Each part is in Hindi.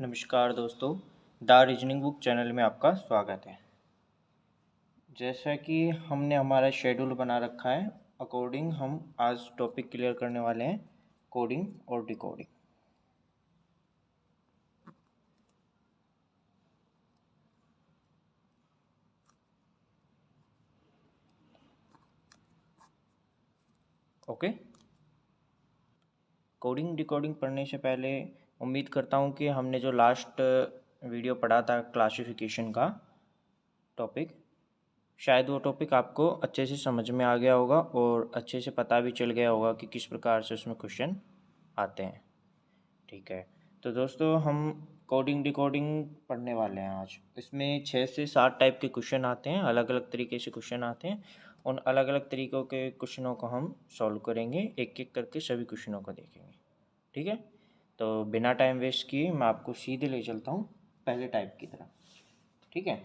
नमस्कार दोस्तों, द रीजनिंग बुक चैनल में आपका स्वागत है। जैसा कि हमने हमारा शेड्यूल बना रखा है, अकॉर्डिंग हम आज टॉपिक क्लियर करने वाले हैं, कोडिंग और डिकोडिंग। ओके, कोडिंग डिकोडिंग पढ़ने से पहले उम्मीद करता हूँ कि हमने जो लास्ट वीडियो पढ़ा था क्लासिफिकेशन का टॉपिक, शायद वो टॉपिक आपको अच्छे से समझ में आ गया होगा और अच्छे से पता भी चल गया होगा कि किस प्रकार से उसमें क्वेश्चन आते हैं। ठीक है, तो दोस्तों हम कोडिंग डिकोडिंग पढ़ने वाले हैं आज। इसमें 6 से 7 टाइप के क्वेश्चन आते हैं, अलग अलग तरीके से क्वेश्चन आते हैं। उन अलग अलग तरीक़ों के क्वेश्चनों को हम सॉल्व करेंगे, एक एक करके सभी क्वेश्चनों को देखेंगे। ठीक है, तो बिना टाइम वेस्ट किए मैं आपको सीधे ले चलता हूँ पहले टाइप की तरफ। ठीक है,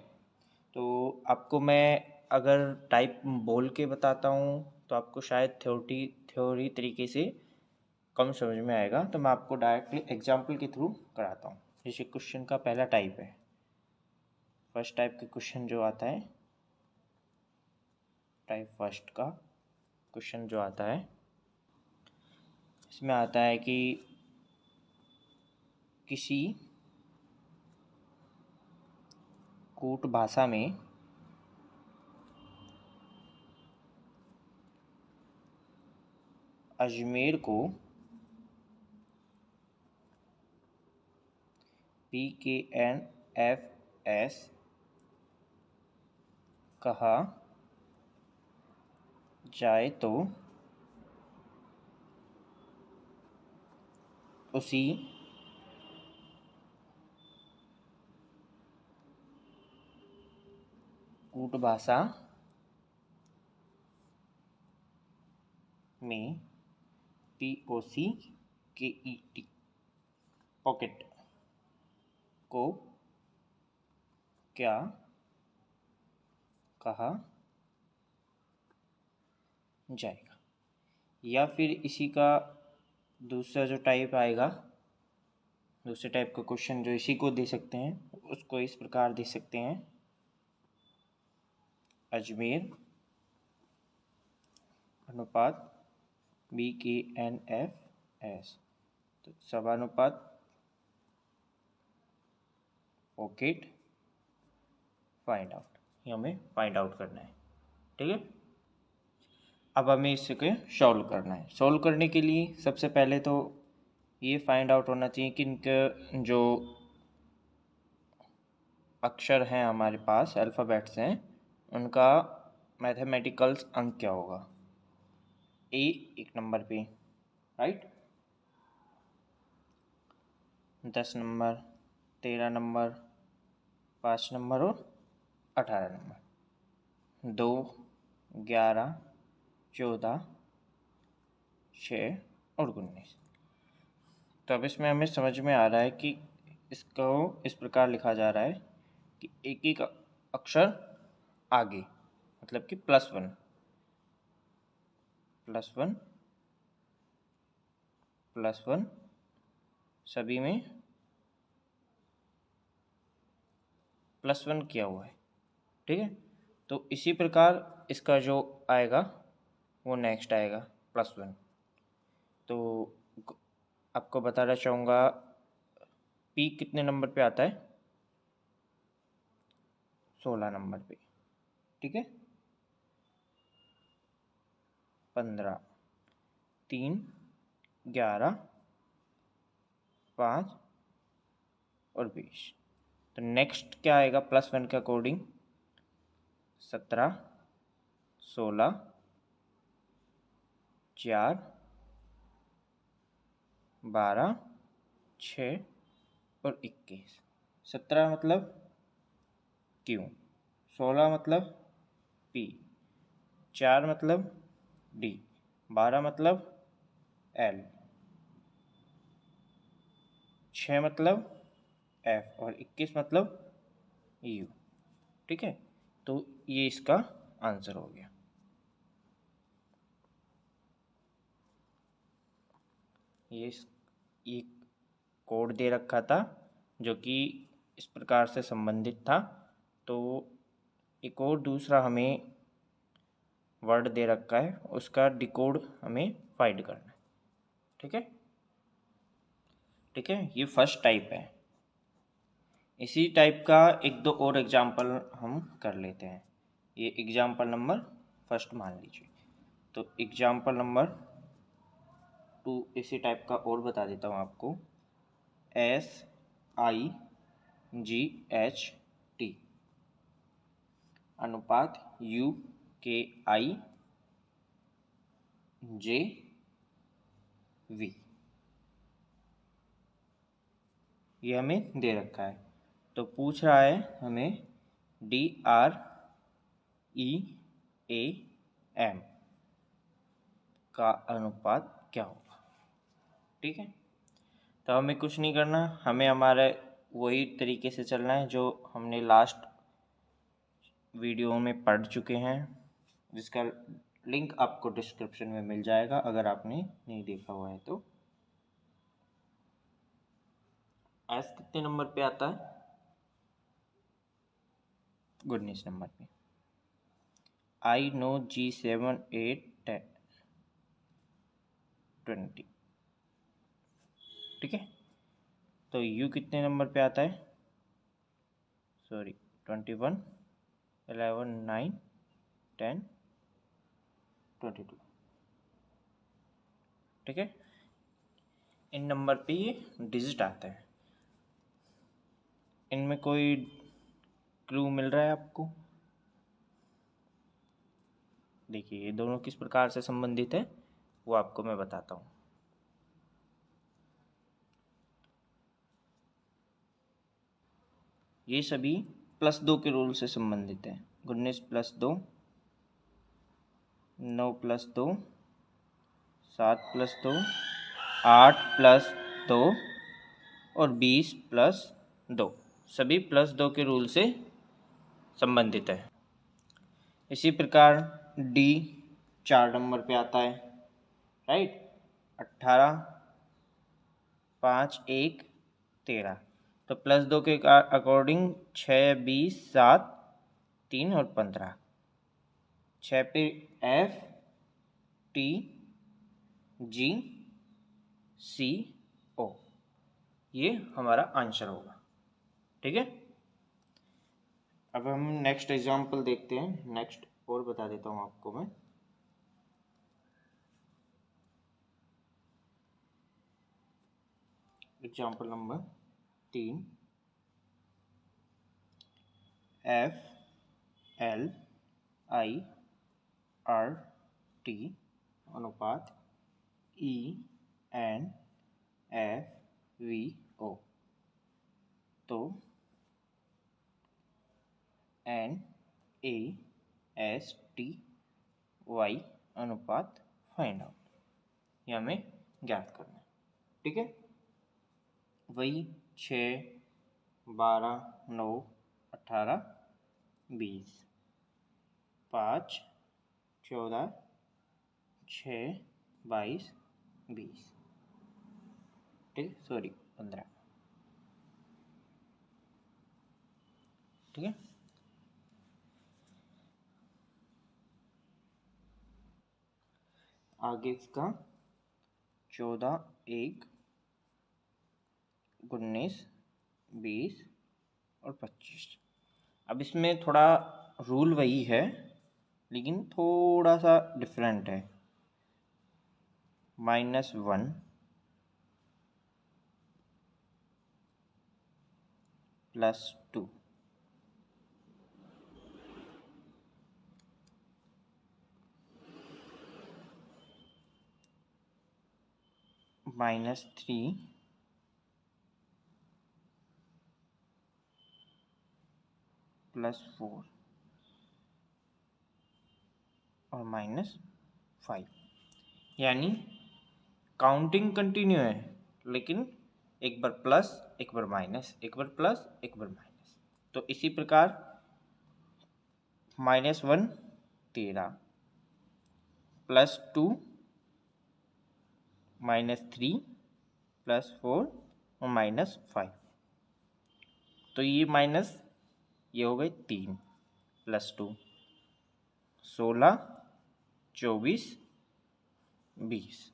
तो आपको मैं अगर टाइप बोल के बताता हूँ तो आपको शायद थ्योरी तरीके से कम समझ में आएगा, तो मैं आपको डायरेक्टली एग्जाम्पल के थ्रू कराता हूँ। जैसे क्वेश्चन का पहला टाइप है, फर्स्ट टाइप के क्वेश्चन जो आता है, टाइप फर्स्ट का क्वेश्चन जो आता है, इसमें आता है कि किसी कूट भाषा में अजमेर को PKNFS कहा जाए तो उसी कूट भाषा में POCKET पॉकेट को क्या कहा जाएगा। या फिर इसी का दूसरा जो टाइप आएगा, दूसरे टाइप का क्वेश्चन जो इसी को दे सकते हैं, उसको इस प्रकार दे सकते हैं, अजमेर अनुपात BKNFS, तो समानुपात पॉकेट फाइंड आउट, ये हमें फाइंड आउट करना है। ठीक है, अब हमें इसके सॉल्व करना है। सॉल्व करने के लिए सबसे पहले तो ये फाइंड आउट होना चाहिए कि इनके जो अक्षर हैं हमारे पास, अल्फ़ाबेट्स हैं, उनका मैथमेटिकल्स अंक क्या होगा। ए एक नंबर पे, राइट, 10 नंबर, 13 नंबर, 5 नंबर और 18 नंबर, 2, 11, 14, 6 और 19। तो अब इसमें हमें समझ में आ रहा है कि इसको इस प्रकार लिखा जा रहा है कि एक एक अक्षर आगे, मतलब कि +1 +1 +1 सभी में +1 किया हुआ है। ठीक है, तो इसी प्रकार इसका जो आएगा वो नेक्स्ट आएगा +1। तो आपको बताना चाहूँगा P कितने नंबर पे आता है, 16 नंबर पे। ठीक है, 15, 3, 11, 5 और 20। तो नेक्स्ट क्या आएगा +1 के अकॉर्डिंग, 17, 16, 4, 12, 6 और 21। 17 मतलब Q, 16 मतलब P, 4 मतलब D, 12 मतलब L, 6 मतलब F और 21 मतलब U। ठीक है, तो ये इसका आंसर हो गया। ये कोड दे रखा था जो कि इस प्रकार से संबंधित था। तो एक और दूसरा हमें वर्ड दे रखा है, उसका डिकोड हमें फाइंड करना है। ठीक है, ठीक है, ये फर्स्ट टाइप है। इसी टाइप का एक दो और एग्जाम्पल हम कर लेते हैं। ये एग्जाम्पल नंबर फर्स्ट मान लीजिए। तो एग्जाम्पल नंबर 2 इसी टाइप का और बता देता हूँ आपको। SIGHT अनुपात UKIJV, ये हमें दे रखा है। तो पूछ रहा है हमें DREAM का अनुपात क्या होगा। ठीक है, तो हमें कुछ नहीं करना, हमें हमारे वही तरीके से चलना है जो हमने लास्ट वीडियो में पढ़ चुके हैं, जिसका लिंक आपको डिस्क्रिप्शन में मिल जाएगा अगर आपने नहीं देखा हुआ है तो। एस कितने नंबर पे आता है? 19 नंबर पे। I know G7 8 10 20। ठीक है, तो U कितने नंबर पे आता है? सॉरी, 21 11 9 10 22। ठीक है, इन नंबर पे ये डिजिट आता है। इनमें कोई क्लू मिल रहा है आपको? देखिए, ये दोनों किस प्रकार से संबंधित है वो आपको मैं बताता हूँ। ये सभी +2 के रूल से संबंधित है। 19 + 2, 9 + 2, 7 + 2, 8 + 2 और 20 + 2, सभी +2 के रूल से संबंधित है। इसी प्रकार डी 4 नंबर पे आता है, राइट। 18 5 1 13, तो +2 के अकॉर्डिंग 6 20 7 3 और 15। 6 पे FTGCO, ये हमारा आंसर होगा। ठीक है, अब हम नेक्स्ट एग्जाम्पल देखते हैं। नेक्स्ट और बता देता हूँ आपको मैं। एग्जाम्पल नंबर 3, FLIRT अनुपात ENFVO, तो NASTY अनुपात फाइंड आउट, ये हमें ज्ञात करना है। ठीक है, वही 6 12 9 18 20 5 14 6 22 20। ठीक, सॉरी 15। ठीक है, आगे इसका 14 1 19 20 और 25। अब इसमें थोड़ा रूल वही है लेकिन थोड़ा सा डिफरेंट है। -1 +2 -3 +4 और -5, यानी काउंटिंग कंटिन्यू है लेकिन एक बार प्लस एक बार माइनस, एक बार प्लस एक बार माइनस। तो इसी प्रकार -1 13, +2 -3 +4 और -5। तो ये माइनस ये हो गई 3 प्लस 2 16 24 20।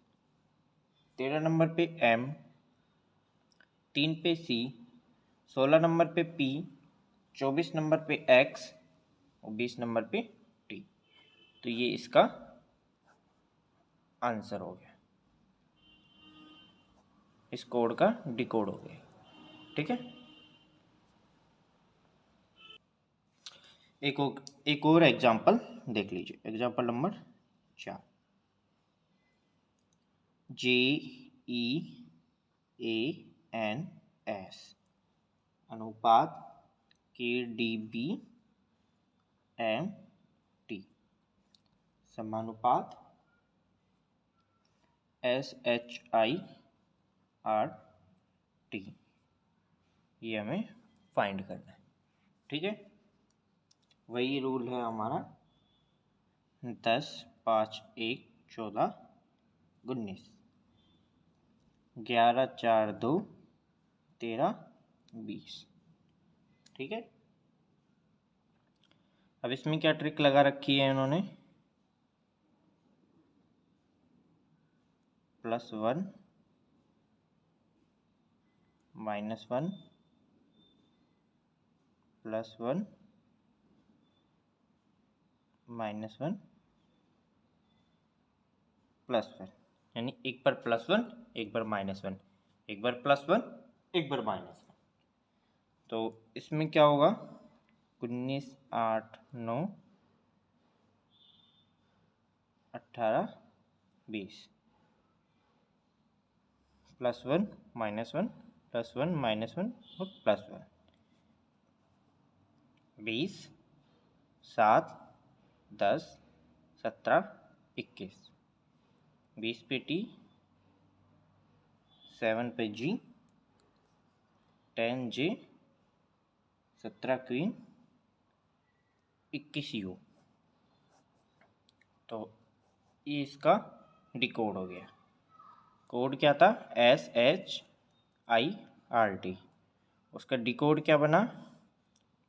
13 नंबर पे M, 3 पे C, 16 नंबर पे P, 24 नंबर पे X और 20 नंबर पे T। तो ये इसका आंसर हो गया, इस कोड का डिकोड हो गया। ठीक है, एक और एग्जाम्पल देख लीजिए। एग्जाम्पल नंबर 4, JEANS अनुपात KDBMT समानुपात SHIRT, ये हमें फाइंड करना है। ठीक है, वही रूल है हमारा 10, 5, 1, 14, 19, 11, 4, 2, 13, 20। ठीक है, अब इसमें क्या ट्रिक लगा रखी है इन्होंने, +1 -1 +1 -1 +1, यानी एक बार +1 एक बार -1, एक बार +1 एक बार -1। तो इसमें क्या होगा, 19, 8, 9, 18, 20, +1 -1 +1 -1 और +1, 20, 7, 10, 17, 21, 20 पे T, 7 पे G, 10 J, 17 क्वीन, 21 U। तो ये इसका डिकोड हो गया। कोड क्या था, SHIRT, उसका डिकोड क्या बना,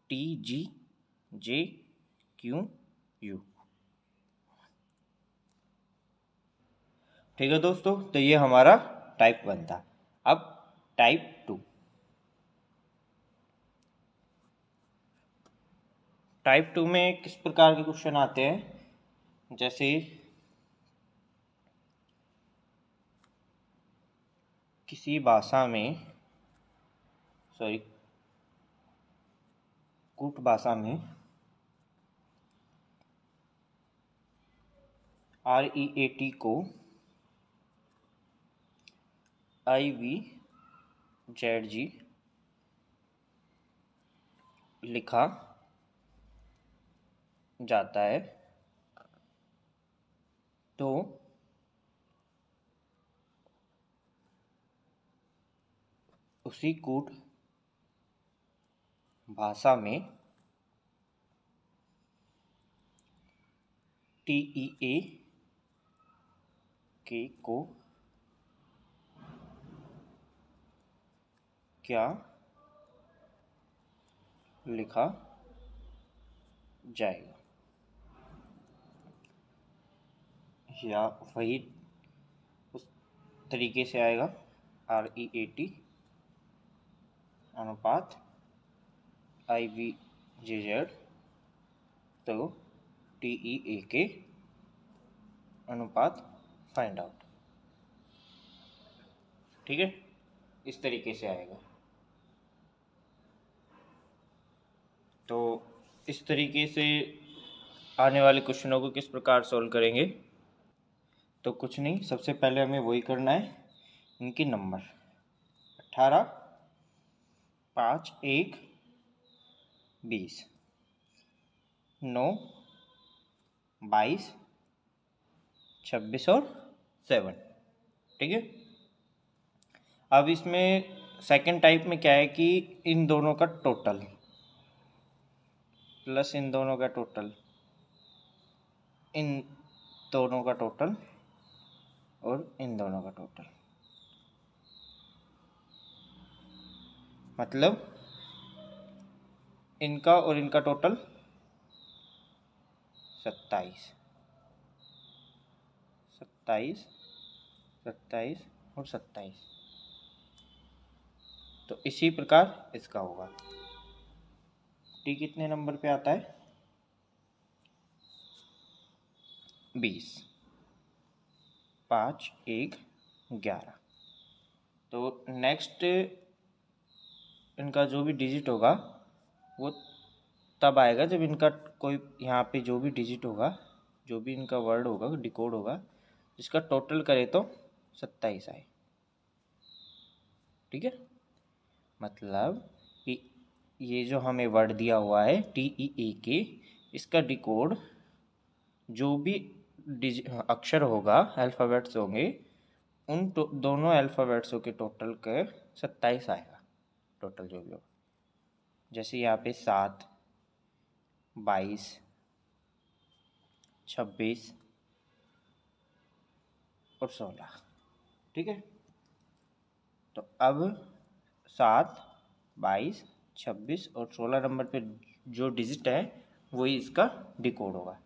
TGJQU। ठीक है दोस्तों, तो ये हमारा टाइप 1 था। अब टाइप 2। टाइप 2 में किस प्रकार के क्वेश्चन आते हैं, जैसे किसी भाषा में, कूट भाषा में REAT को IVZG लिखा जाता है, तो उसी कूट भाषा में TEA को क्या लिखा जाएगा, या वही उस तरीके से आएगा, REAT अनुपात IVZZ, तो TEA अनुपात फाइंड आउट। ठीक है, इस तरीके से आएगा। तो इस तरीके से आने वाले क्वेश्चनों को किस प्रकार सॉल्व करेंगे, तो कुछ नहीं, सबसे पहले हमें वही करना है, इनके नंबर 18, 5, 1, 20, 9, 22, 26 और 7। ठीक है, अब इसमें सेकंड टाइप में क्या है कि इन दोनों का टोटल प्लस इन दोनों का टोटल, इन दोनों का टोटल और इन दोनों का टोटल, मतलब इनका और इनका टोटल 27, 27, 27 और 27। तो इसी प्रकार इसका होगा। टी कितने नंबर पे आता है? 20, 5, 1, 11। तो नेक्स्ट इनका जो भी डिजिट होगा वो तब आएगा जब इनका कोई यहाँ पे जो भी डिजिट होगा, जो भी इनका वर्ड होगा, डिकोड होगा, जिसका टोटल करे तो 27 आए। ठीक है, मतलब कि ये जो हमें वर्ड दिया हुआ है TEAK, इसका डिकोड जो भी अक्षर होगा, अल्फ़ाबेट्स होंगे, उन दोनों अल्फ़ाबेट्सों के टोटल के 27 आएगा, टोटल जो भी होगा। जैसे यहाँ पे 7, 22, 26 और 16। ठीक है, तो अब 7, 22, 26 और 16 नंबर पे जो डिजिट है वही इसका डिकोड होगा।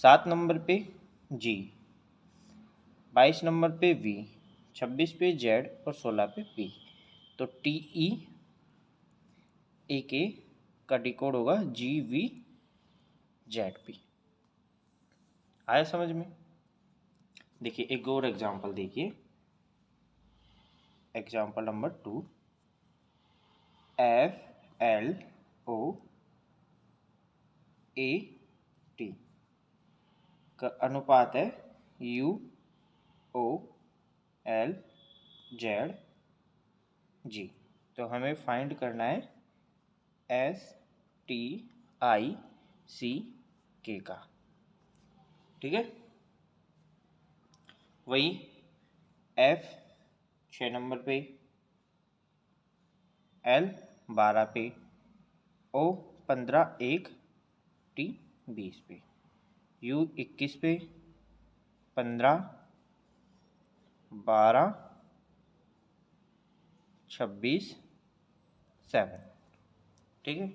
7 नंबर पे G, 22 नंबर पे V, 26 पे Z और 16 पे P। तो TEAK का डिकोड होगा GVZP। आया समझ में? देखिए एक और एग्जांपल देखिए, एग्जांपल नंबर 2, FLOAT का अनुपात है UOLZG। तो हमें फाइंड करना है STICK का। ठीक है, वही F 6 नंबर पे, L 12 पे, O 15, 1, T 20 पे, U 21 पे, 15, 12, 26, 7। ठीक है,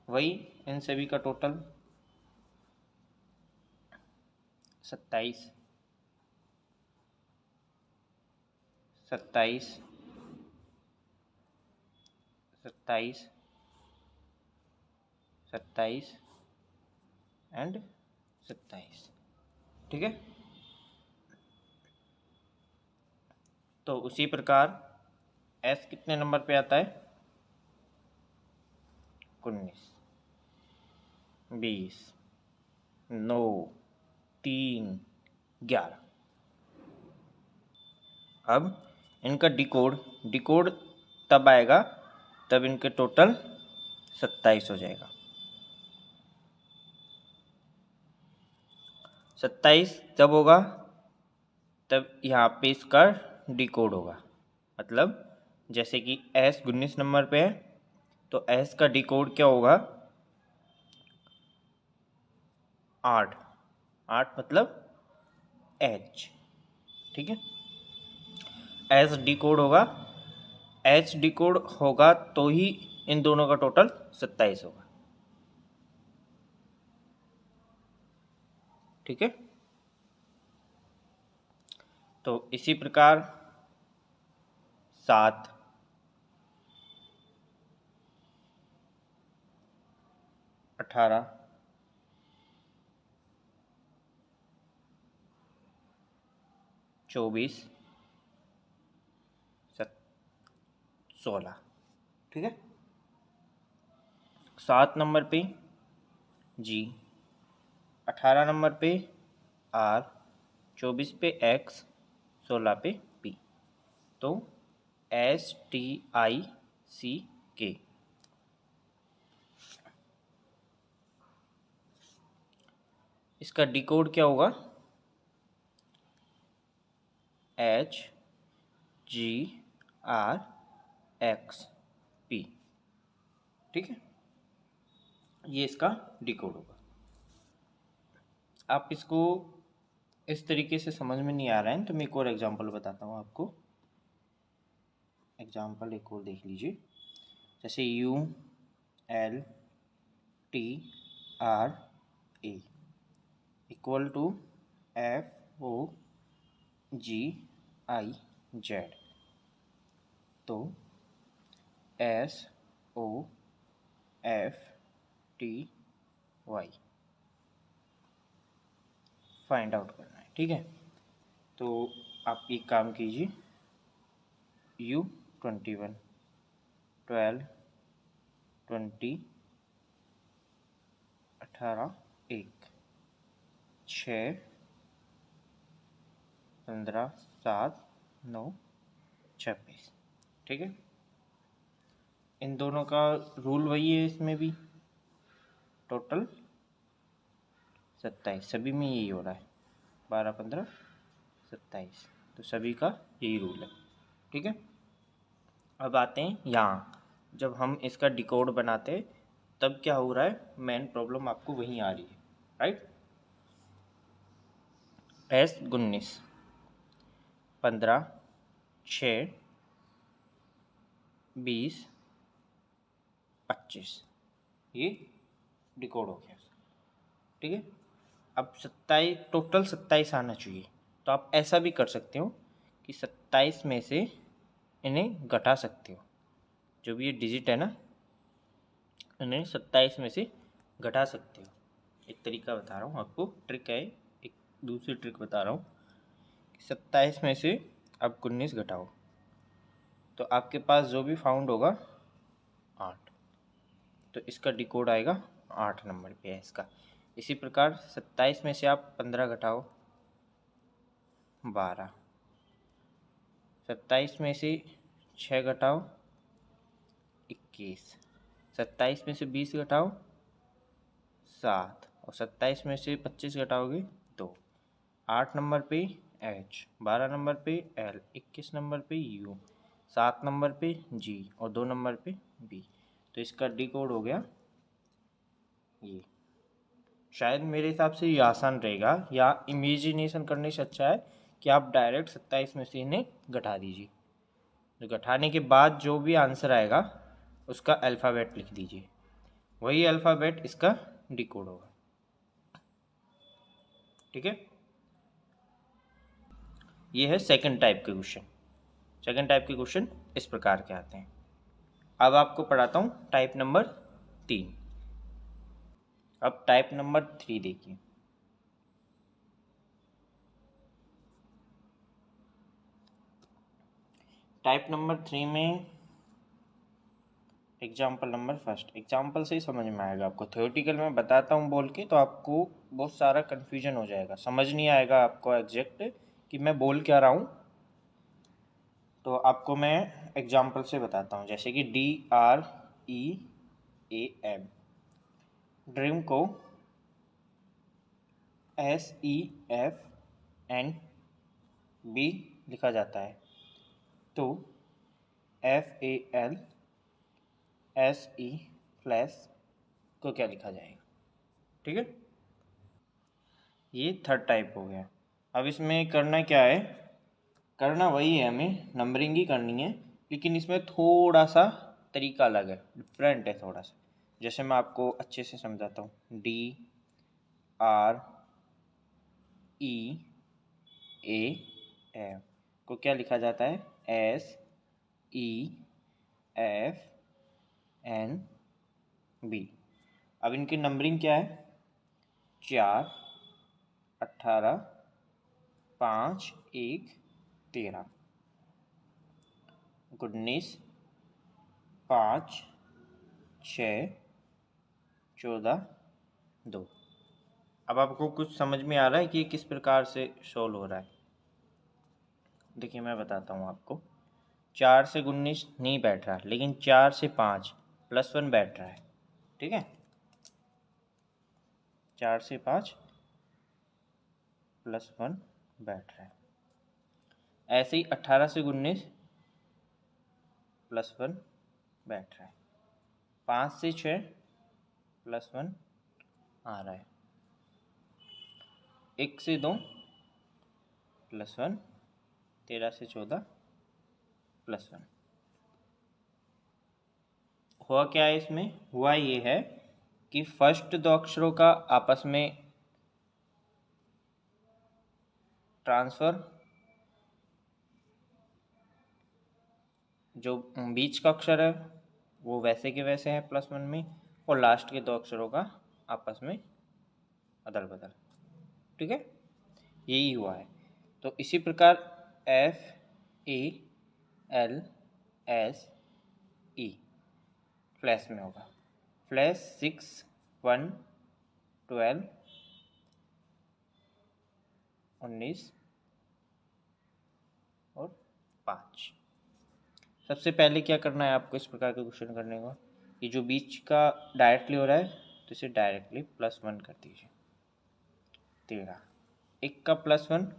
वही इन सभी का टोटल 27, 27, 27, 27 एंड 27। ठीक है, तो उसी प्रकार S कितने नंबर पे आता है? 19, 20, 9, 3, 11। अब इनका डिकोड तब आएगा तब इनके टोटल 27 हो जाएगा। 27 जब होगा तब यहाँ पे इसका डिकोड होगा। मतलब जैसे कि S 19 नंबर पे है तो S का डिकोड क्या होगा? 8, 8 मतलब H। ठीक है, S डिकोड होगा, H डिकोड होगा तो ही इन दोनों का टोटल 27 होगा। ठीक है, तो इसी प्रकार 7, 18, 24, 16। ठीक है, 7 नंबर पे G, 18 नंबर पे R, 24 पे X, 16 पे P। तो STICK। इसका डिकोड क्या होगा? HGRXP। ठीक है, ये इसका डिकोड होगा। आप इसको इस तरीके से समझ में नहीं आ रहा है तो मैं एक और एग्जांपल बताता हूँ आपको। एग्जांपल एक और देख लीजिए, जैसे UL T R A equal to F O G I Z. तो S O F T Y find out करना है, ठीक है। तो आप एक काम कीजिए, U21 12 20 18 1 6 15 7 9 26, ठीक है। इन दोनों का रूल वही है, इसमें भी टोटल 27, सभी में यही हो रहा है 12 15 27, तो सभी का यही रूल है, ठीक है। अब आते हैं यहाँ, जब हम इसका डिकोड बनाते तब क्या हो रहा है, मेन प्रॉब्लम आपको वहीं आ रही है, राइट। S19 15 6 20 25 ये डिकोड हो गया, ठीक है। अब 27 टोटल 27 आना चाहिए, तो आप ऐसा भी कर सकते हो कि 27 में से इन्हें घटा सकते हो, जो भी ये डिजिट है ना, इन्हें 27 में से घटा सकते हो। एक तरीका बता रहा हूँ आपको, ट्रिक है, एक दूसरी ट्रिक बता रहा हूँ कि 27 में से आप 19 घटाओ, तो आपके पास जो भी फाउंड होगा 8, तो इसका डिकोड आएगा 8 नंबर पे है इसका। इसी प्रकार 27 में से आप 15 घटाओ 12, 27 में से 6 घटाओ 21, 27 में से 20 घटाओ 7, और 27 में से 25 घटाओगे 2। 8 नंबर पे H, 12 नंबर पे L, 21 नंबर पे U, 7 नंबर पे G और 2 नंबर पे B। तो इसका डिकोड हो गया ये। शायद मेरे हिसाब से ये आसान रहेगा, या इमेजिनेशन करने से अच्छा है कि आप डायरेक्ट 27 में से इन्हें घटा दीजिए, तो घटाने के बाद जो भी आंसर आएगा उसका अल्फ़ाबेट लिख दीजिए, वही अल्फ़ाबेट इसका डिकोड होगा, ठीक है। ये है सेकंड टाइप के क्वेश्चन। सेकंड टाइप के क्वेश्चन इस प्रकार के आते हैं। अब आपको पढ़ाता हूँ टाइप नंबर 3। अब टाइप नंबर 3 देखिए। टाइप नंबर 3 में एग्जाम्पल नंबर फर्स्ट, एग्जाम्पल से ही समझ में आएगा आपको। थ्योरेटिकल में बताता हूँ बोल के तो आपको बहुत सारा कन्फ्यूजन हो जाएगा, समझ नहीं आएगा आपको एग्जैक्ट कि मैं बोल क्या रहा हूँ। तो आपको मैं एग्जाम्पल से बताता हूँ, जैसे कि DREAM, ड्रीम को SEFNB लिखा जाता है, तो FALSE फ्लैश को क्या लिखा जाएगा, ठीक है। ये थर्ड टाइप हो गया। अब इसमें करना क्या है, करना वही है, हमें नंबरिंग ही करनी है, लेकिन इसमें थोड़ा सा तरीका अलग है, डिफरेंट है थोड़ा सा। जैसे मैं आपको अच्छे से समझाता हूँ, DREAM को क्या लिखा जाता है, SEFNB। अब इनकी नंबरिंग क्या है, 4 18 5 1 13, 19 5 6 14 2। अब आपको कुछ समझ में आ रहा है कि किस प्रकार से सोल्व हो रहा है। देखिए मैं बताता हूँ आपको, 4 से 19 नहीं बैठ रहा, लेकिन 4 से 5 +1 बैठ रहा है, ठीक है। 4 से 5 +1 बैठ रहा है। ऐसे ही 18 से 19 +1 बैठ रहा है। 5 से 6 +1 आ रहा है। 1 से 2 +1, 13 से 14 +1। हुआ क्या है इसमें, हुआ ये है कि फर्स्ट दो अक्षरों का आपस में ट्रांसफर, जो बीच का अक्षर है वो वैसे के वैसे है +1 में, और लास्ट के दो अक्षरों का आपस में अदल बदल। ठीक है, यही हुआ है। तो इसी प्रकार FALSE फ्लैश में होगा। फ्लैश 6, 1, 12, 19 और 5। सबसे पहले क्या करना है आपको इस प्रकार के क्वेश्चन करने को, कि जो बीच का डायरेक्टली हो रहा है तो इसे डायरेक्टली +1 कर दीजिए। 13, 1 का +1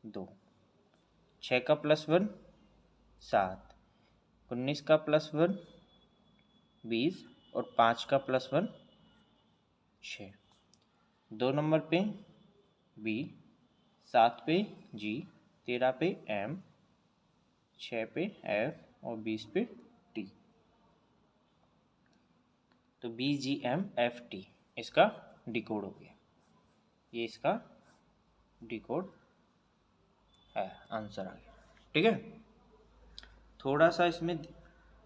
2, 6 का +1 7, 19 का +1 20 और 5 का +1 6। 2 नंबर पे B, 7 पे G, 13 पे M, 6 पे F और 20 पे T। तो BGMFT इसका डिकोड हो गया। ये इसका डिकोड है, आंसर आ गया। ठीक है, थोड़ा सा इसमें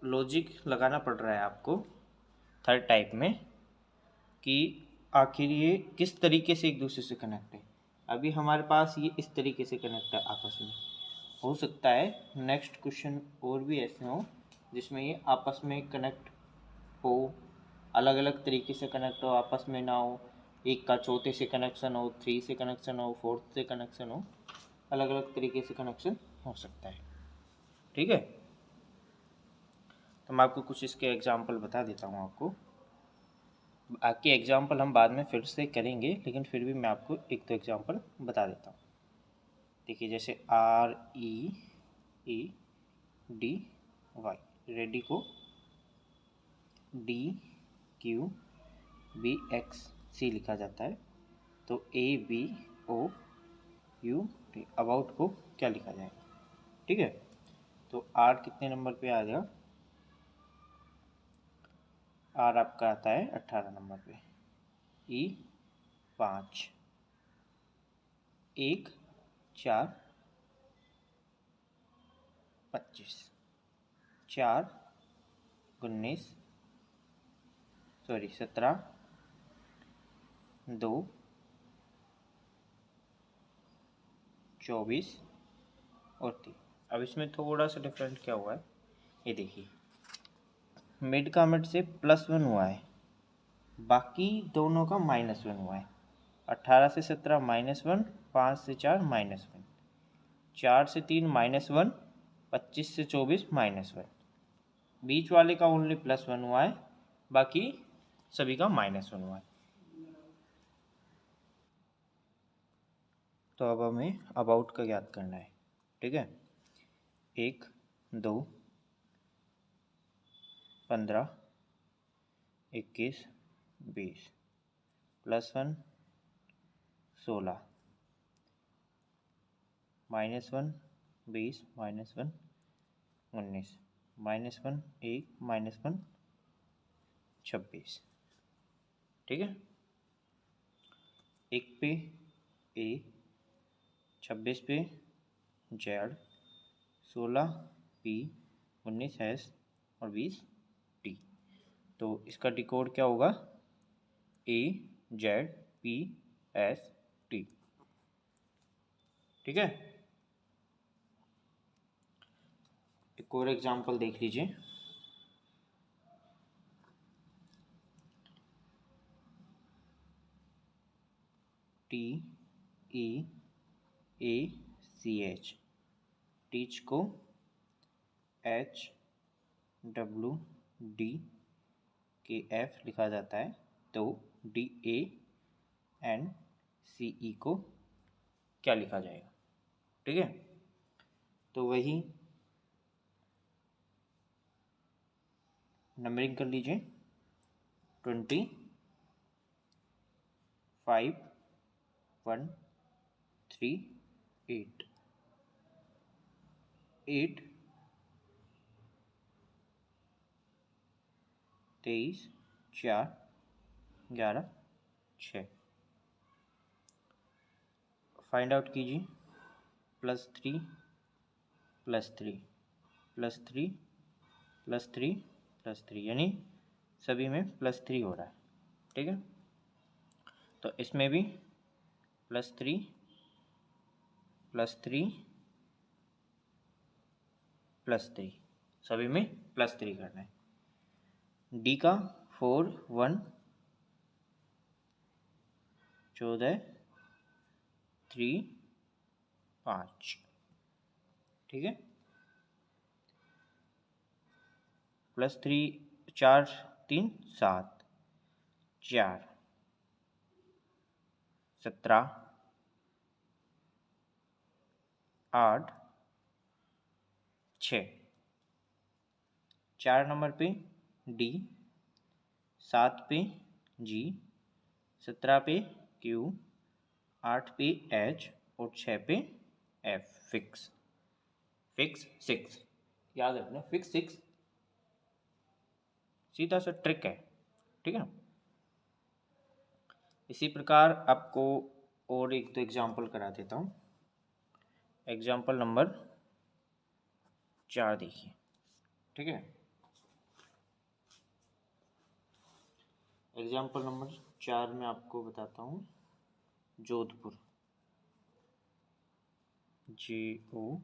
लॉजिक लगाना पड़ रहा है आपको थर्ड टाइप में, कि आखिर ये किस तरीके से एक दूसरे से कनेक्ट है। अभी हमारे पास ये इस तरीके से कनेक्ट है आपस में। हो सकता है नेक्स्ट क्वेश्चन और भी ऐसे हो जिसमें ये आपस में कनेक्ट हो, अलग अलग तरीके से कनेक्ट हो, आपस में ना हो। एक का चौथे से कनेक्शन हो, 3 से कनेक्शन हो, 4th से कनेक्शन हो, अलग अलग तरीके से कनेक्शन हो सकता है। ठीक है, तो मैं आपको कुछ इसके एग्जाम्पल बता देता हूँ आपको। बाकी एग्जाम्पल हम बाद में फिर से करेंगे, लेकिन फिर भी मैं आपको एक दो एग्जाम्पल बता देता हूँ। देखिए, जैसे REEDY, रेडी को DQBXC लिखा जाता है। तो ABOUT, अबाउट को क्या लिखा जाएगा। ठीक है, तो R कितने नंबर पे आ गया, R आपका आता है 18 नंबर पे। E 5, 1 4 25, 4 19 17 2 24 और 3। अब इसमें थोड़ा सा डिफरेंट क्या हुआ है, ये देखिए, मिड का मिड से +1 हुआ है, बाकी दोनों का -1 हुआ है। 18 से 17 -1, 5 से 4 -1, 4 से 3 -1, 25 से 24 -1। बीच वाले का ओनली +1 हुआ है, बाकी सभी का -1 हुआ है। तो अब हमें अबाउट का याद करना है। ठीक है, 1 2 15 21 20, +1 16, -1 20, -1 19, -1 1, -1 26। ठीक है, 1 पे A, 26 पे Z, 16 P, 19 S और 20 T। तो इसका डिकोड क्या होगा, AZPST। ठीक है, एक और एग्जांपल देख लीजिए। TEACH, टीच को HWDKF लिखा जाता है। तो DANCE को क्या लिखा जाएगा। ठीक है, तो वही नंबरिंग कर लीजिए। 20 5 1 3 8 8 23 4 11 6। फाइंड आउट कीजिए। +3 +3 +3 +3 +3, यानी सभी में +3 हो रहा है। ठीक है, तो इसमें भी +3 +3 +3, सभी में +3 करना है। डी का 4 1 14 3 5। ठीक है, +3 4 3 7 4 17 8 6। 4 नंबर पे डी, 7 पे जी, 17 पे क्यू, 8 पे एच और 6 पे एफ। फिक्स 6, याद रखना, फिक्स 6 सीधा सा ट्रिक है। ठीक है ना। इसी प्रकार आपको और एक तो एग्जाम्पल करा देता हूँ। एग्जाम्पल नंबर 4 देखिए। ठीक है, एग्जाम्पल नंबर 4 में आपको बताता हूँ जोधपुर, JODHPUR।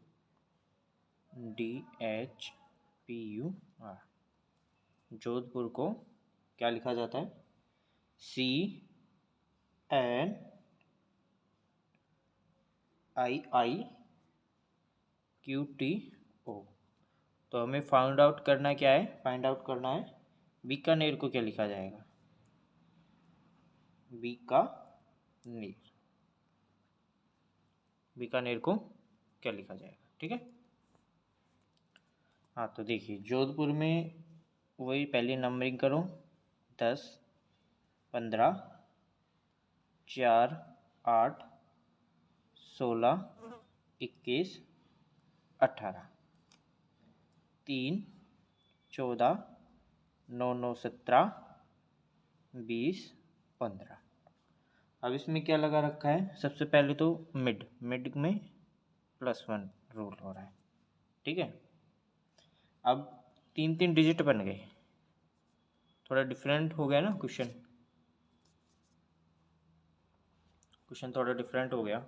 जोधपुर को क्या लिखा जाता है? CNIIQTO। तो हमें फाइंड आउट करना क्या है? फाइंड आउट करना है बीकानेर को क्या लिखा जाएगा? बीकानेर को क्या लिखा जाएगा? ठीक है, हाँ तो देखिए जोधपुर में वही पहले नंबरिंग करो, 10 15 4 8 16 21 18 3 14 9 9 17 20 15। अब इसमें क्या लगा रखा है? सबसे पहले तो मिड में +1 रूल हो रहा है। ठीक है, अब 3 डिजिट बन गए, थोड़ा डिफरेंट हो गया ना क्वेश्चन थोड़ा डिफरेंट हो गया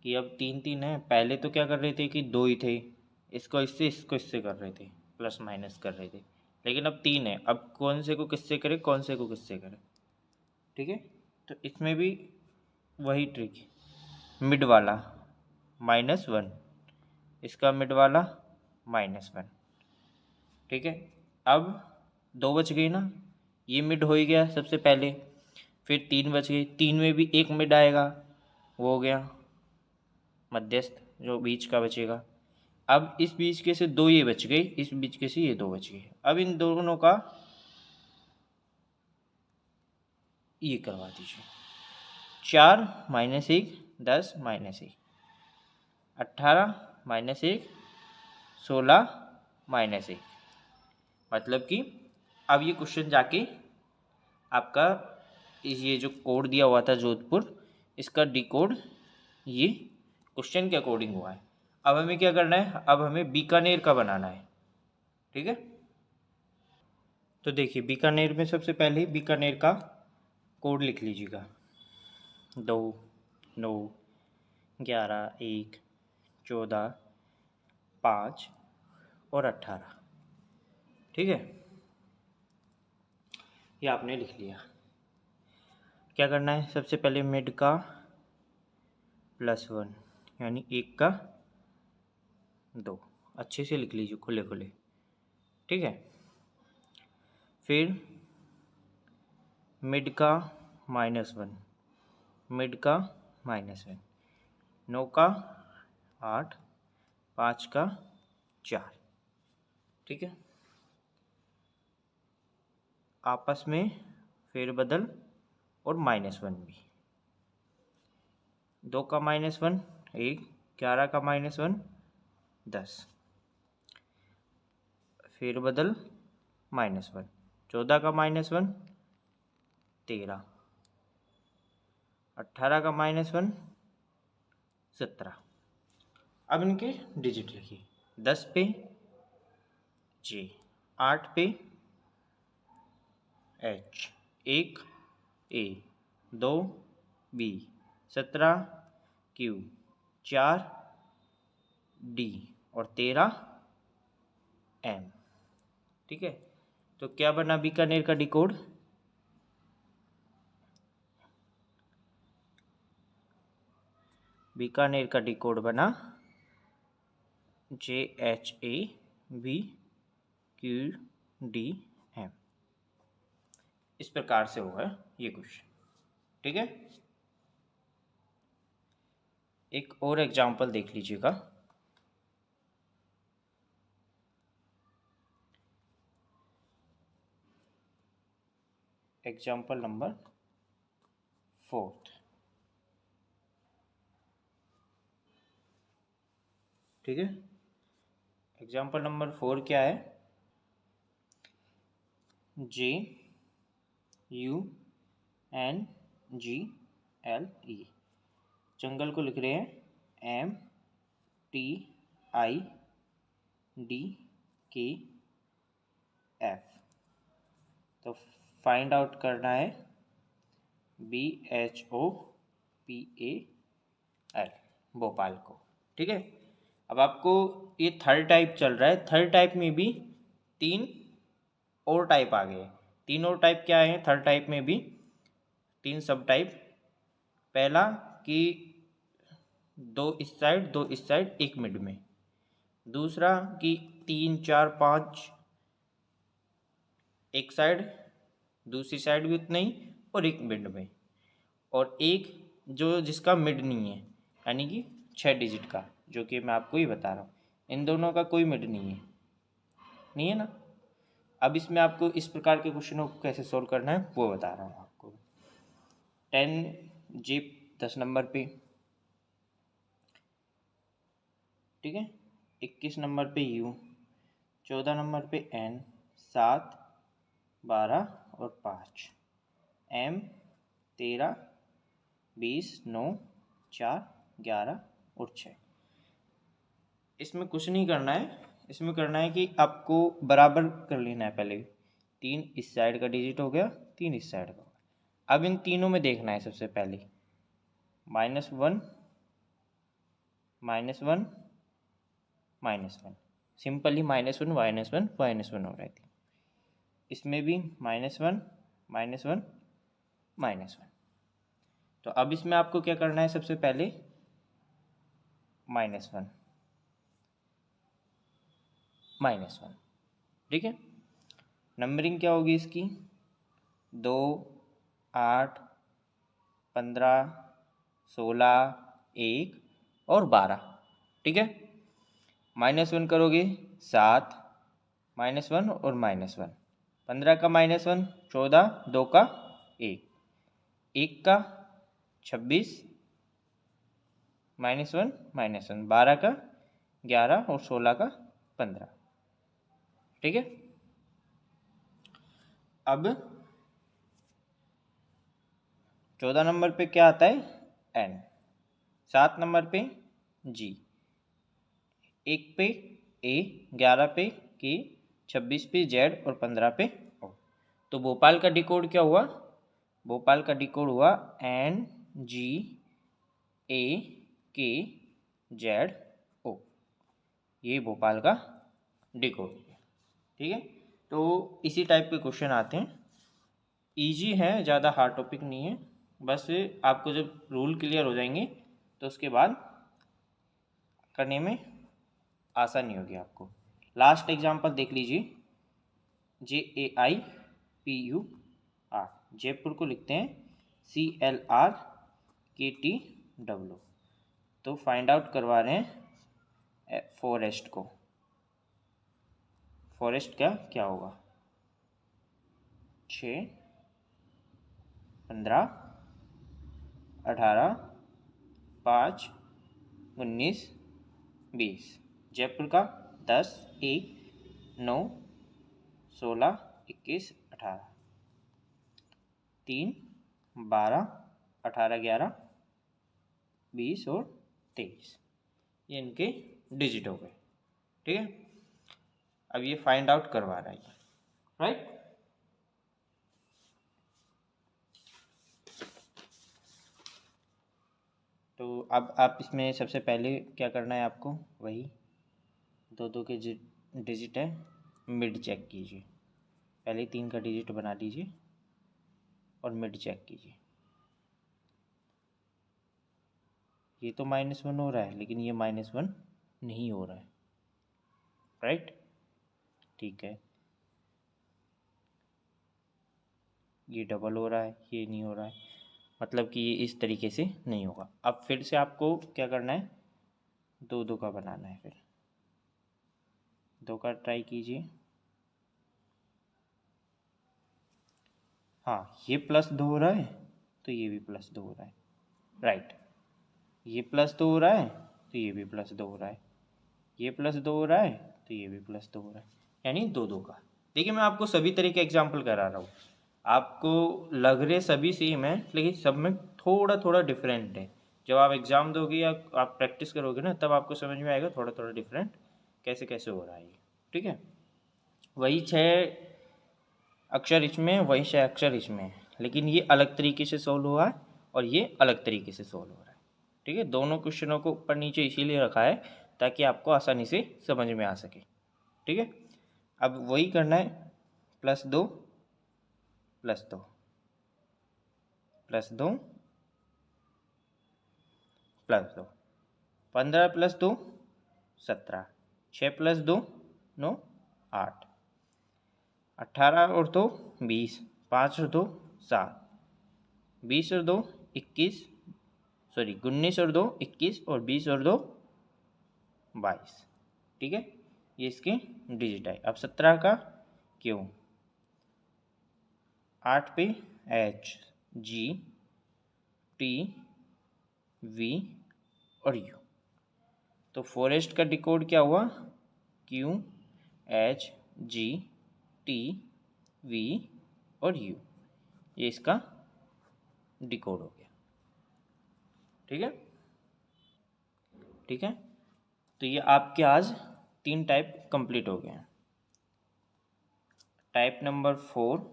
कि अब 3 है। पहले तो क्या कर रहे थे कि 2 ही थे, इसको इससे कर रहे थे, प्लस माइनस कर रहे थे, लेकिन अब 3 है। अब कौन से को किससे करें, कौन से को किससे करें? ठीक है, तो इसमें भी वही ट्रिक, मिड वाला -1, इसका मिड वाला -1। ठीक है, अब 2 बच गई ना, ये मिड हो ही गया सबसे पहले, फिर 3 बच गई, 3 में भी एक मिड आएगा, वो हो गया मध्यस्थ जो बीच का बचेगा। अब इस बीच के से 2 ये बच गई, इस बीच के से ये 2 बच गई। अब इन दोनों का ये करवा दीजिए, 4 -1 10 -1 18 -1 16 -1। मतलब कि अब ये क्वेश्चन जाके आपका ये जो कोड दिया हुआ था जोधपुर, इसका डिकोड ये क्वेश्चन के अकॉर्डिंग हुआ है। अब हमें क्या करना है? अब हमें बीकानेर का बनाना है। ठीक है, तो देखिए बीकानेर में सबसे पहले बीकानेर का कोड लिख लीजिएगा, 2 9 11 1 14 5 और 18। ठीक है, ये आपने लिख लिया। क्या करना है? सबसे पहले मिड का +1, यानी 1 का 2, अच्छे से लिख लीजिए खुले खुले। ठीक है, फिर मिड का -1, मिड का -1, 9 का 8, 5 का 4। ठीक है, आपस में फेरबदल और -1 भी, 2 का -1 1, 11 का -1 10, फेरबदल -1, 14 का -1 13, 18 का -1 17। अब इनके डिजिट लिखिए। 10 पे J, 8 पे H, 1 A, 2 B, 17 Q, 4 D और 13 M। ठीक है, तो क्या बना बीकानेर का डिकोड? बीकानेर का डिकोड बना JHABQDM। इस प्रकार से होगा ये क्वेश्चन। ठीक है, एक और एग्जांपल देख लीजिएगा। Example number 4। ठीक है, एग्जांपल नंबर 4 क्या है? JUNGLE। जंगल को लिख रहे हैं MTIDKF। तो फाइंड आउट करना है BHOPAL, भोपाल को। ठीक है, अब आपको ये थर्ड टाइप चल रहा है। थर्ड टाइप में भी 3 और टाइप आ गए। 3 और टाइप क्या है? थर्ड टाइप में भी 3 सब टाइप। पहला कि 2 इस साइड 2 इस साइड, एक मिड में। दूसरा कि 3 4 5 एक साइड, दूसरी साइड भी उतना ही और एक मिड में। और एक जो जिसका मिड नहीं है, यानी कि 6 डिजिट का, जो कि मैं आपको ही बता रहा हूँ। इन दोनों का कोई मिड नहीं है, नहीं है ना। अब इसमें आपको इस प्रकार के क्वेश्चनों को कैसे सोल्व करना है वो बता रहा हूँ आपको। 10 J 10 नंबर पे, ठीक है। 21 नंबर पे U, 14 नंबर पे N, 7 12 और 5, M 13 20 9 4 11 और 6। इसमें कुछ नहीं करना है, इसमें करना है कि आपको बराबर कर लेना है। पहले 3 इस साइड का डिजिट हो गया, 3 इस साइड का। अब इन तीनों में देखना है सबसे पहले -1 -1 -1, सिंपली -1 -1 -1 हो रही थी। इसमें भी -1 -1 -1। तो अब इसमें आपको क्या करना है? सबसे पहले -1 -1, ठीक है। नंबरिंग क्या होगी इसकी? 2 8 15 16 1 और 12, ठीक है। -1 करोगे 7, -1 और -1। 15 का -1 14, 2 का 1, 1 का 26, -1 -1, 12 का 11 और 16 का 15, ठीक है। अब 14 नंबर पे क्या आता है? N। 7 नंबर पे G, 1 पे A, 11 पे K, 26 पे Z और 15 पे O। तो भोपाल का डिकोड क्या हुआ? भोपाल का डिकोड हुआ NGAKZO। ये भोपाल का डिकोड है, ठीक है। तो इसी टाइप के क्वेश्चन आते हैं। इजी है, ज़्यादा हार्ड टॉपिक नहीं है। बस आपको जब रूल क्लियर हो जाएंगे तो उसके बाद करने में आसानी होगी आपको। लास्ट एग्जांपल देख लीजिए। JAIPUR, जयपुर को लिखते हैं CLRKTW। तो फाइंड आउट करवा रहे हैं फॉरेस्ट को। फॉरेस्ट का क्या होगा? 6 15 18 5 19 20। जयपुर का 10 1 9 16 21 18। 3, 12, 18, 11, 20 और 23, ये इनके डिजिट हो गए। ठीक है, अब ये फाइंड आउट करवा रहा है, राइट। तो अब आप इसमें सबसे पहले क्या करना है आपको, वही दो के डिजिट है, मिड चेक कीजिए। पहले 3 का डिजिट बना लीजिए और मिड चेक कीजिए। ये तो -1 हो रहा है, लेकिन ये -1 नहीं हो रहा है, राइट। ठीक है, ये डबल हो रहा है, ये नहीं हो रहा है, मतलब कि ये इस तरीके से नहीं होगा। अब फिर से आपको क्या करना है, 2 का बनाना है। फिर 2 का ट्राई कीजिए। हाँ, ये +2 हो रहा है, तो ये भी +2 हो रहा है, राइट। ये +2 हो रहा है, तो ये भी +2 हो रहा है, ये +2 हो रहा है, तो ये भी +2 हो रहा है, यानी 2 का। देखिए, मैं आपको सभी तरह के एग्जाम्पल करा रहा हूँ, आपको लग रहे सभी सेम है, लेकिन सब में थोड़ा थोड़ा डिफरेंट है। जब आप एग्ज़ाम दोगे या आप प्रैक्टिस करोगे ना, तब आपको समझ में आएगा थोड़ा थोड़ा डिफरेंट कैसे कैसे हो रहा है ये। ठीक है, वही 6 अक्षर इसमें, वही 6 अक्षर इसमें, लेकिन ये अलग तरीके से सोल्व हुआ है और ये अलग तरीके से सोल्व हो रहा है। ठीक है, दोनों क्वेश्चनों को ऊपर नीचे इसीलिए रखा है ताकि आपको आसानी से समझ में आ सके। ठीक है, अब वही करना है, +2 +2 +2 +2, 15 + 2 17, 6 + 2 9, 8, 18 और 2 20, 5 और 2 7, 20 और 2 21, सॉरी 19 और 2 21 और 20 और 2 22। ठीक है, ये इसके डिजिट है। अब 17 का क्यों, 8 पे H G T V और U, तो फॉरेस्ट का डिकोड क्या हुआ, Q H G T V और U, ये इसका डिकोड हो गया। ठीक है, ठीक है, तो ये आपके आज 3 टाइप कंप्लीट हो गए हैं। टाइप नंबर 4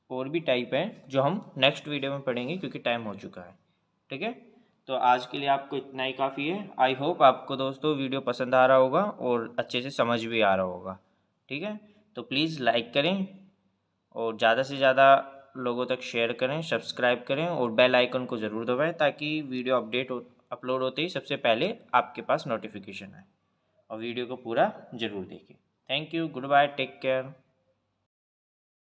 और भी टाइप है जो हम नेक्स्ट वीडियो में पढ़ेंगे क्योंकि टाइम हो चुका है। ठीक है, तो आज के लिए आपको इतना ही काफ़ी है। आई होप आपको दोस्तों वीडियो पसंद आ रहा होगा और अच्छे से समझ भी आ रहा होगा। ठीक है, तो प्लीज़ लाइक करें और ज़्यादा से ज़्यादा लोगों तक शेयर करें, सब्सक्राइब करें और बेल आइकन को ज़रूर दबाएं ताकि वीडियो अपलोड होते ही सबसे पहले आपके पास नोटिफिकेशन आए, और वीडियो को पूरा ज़रूर देखें। Thank you, goodbye, take care.